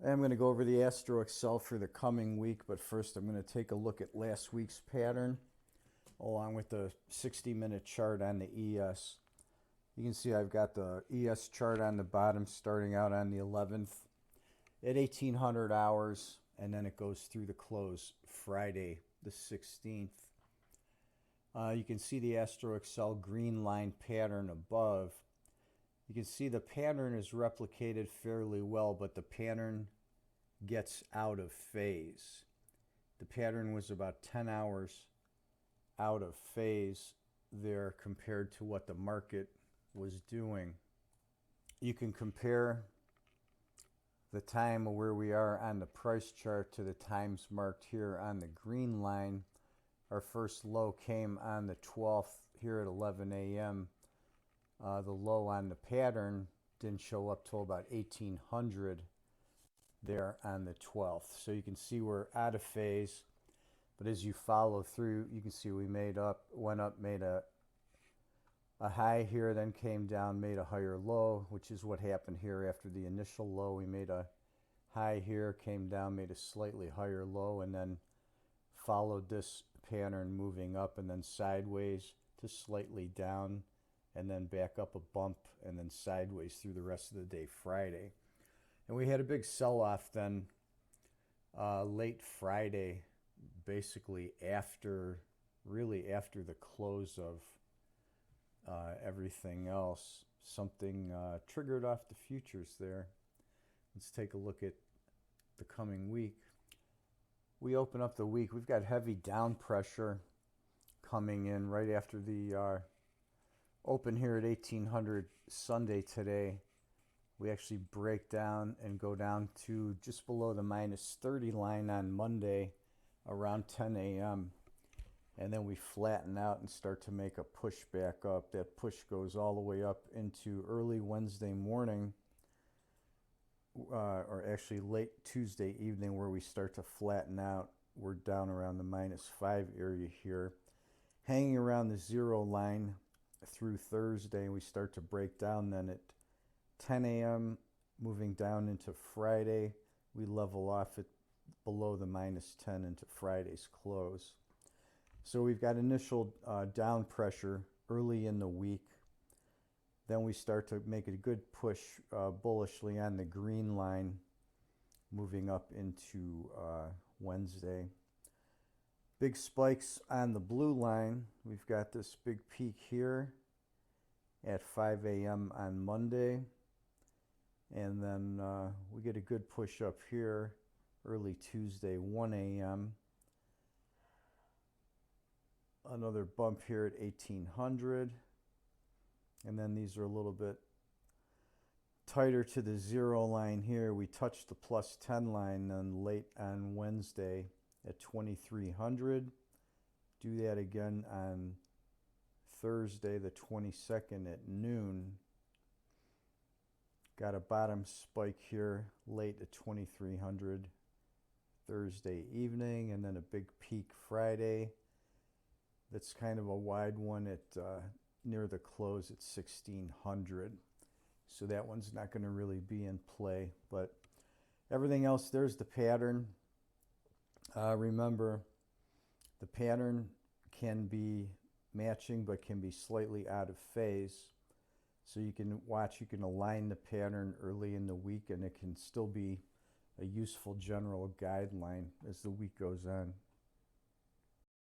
I'm going to go over the Astro Excel for the coming week, but first I'm going to take a look at last week's pattern along with the 60-minute chart on the ES. You can see I've got the ES chart on the bottom starting out on the 11th at 1800 hours, and then it goes through the close Friday the 16th. You can see the Astro Excel green line pattern above. You can see the pattern is replicated fairly well, but the pattern gets out of phase. The pattern was about 10 hours out of phase there compared to what the market was doing. You can compare the time of where we are on the price chart to the times marked here on the green line. Our first low came on the 12th here at 11 a.m. The low on the pattern didn't show up till about 1800 there on the 12th. So you can see we're out of phase, but as you follow through, you can see we went up, made a high here, then came down, made a higher low, which is what happened here after the initial low. We made a high here, came down, made a slightly higher low, and then followed this pattern moving up and then sideways to slightly down, and then back up a bump and then sideways through the rest of the day Friday. And we had a big sell-off then late Friday, basically really after the close of everything else. Something triggered off the futures there. Let's take a look at the coming week. We open up the week. We've got heavy down pressure coming in right after the open here at 1800 Sunday today. We actually break down and go down to just below the -30 line on Monday around 10 a.m. And then we flatten out and start to make a push back up. That push goes all the way up into early Wednesday morning, or actually late Tuesday evening, where we start to flatten out. We're down around the -5 area here, hanging around the 0 line through Thursday. We start to break down then at 10 a.m. moving down into Friday. We level off at below the -10 into Friday's close. So we've got initial down pressure early in the week. Then we start to make a good push bullishly on the green line moving up into Wednesday. Big spikes on the blue line. We've got this big peak here at 5 a.m. on Monday. And then we get a good push up here early Tuesday, 1 a.m. Another bump here at 1800. And then these are a little bit tighter to the 0 line here. We touch the +10 line then late on Wednesday at 2300. Do that again on Thursday the 22nd at noon. Got a bottom spike here late at 2300 Thursday evening, and then a big peak Friday that's kind of a wide one at near the close at 1600. So that one's not going to really be in play, but everything else, there's the pattern. Remember, the pattern can be matching but can be slightly out of phase. So you can align the pattern early in the week, and it can still be a useful general guideline as the week goes on.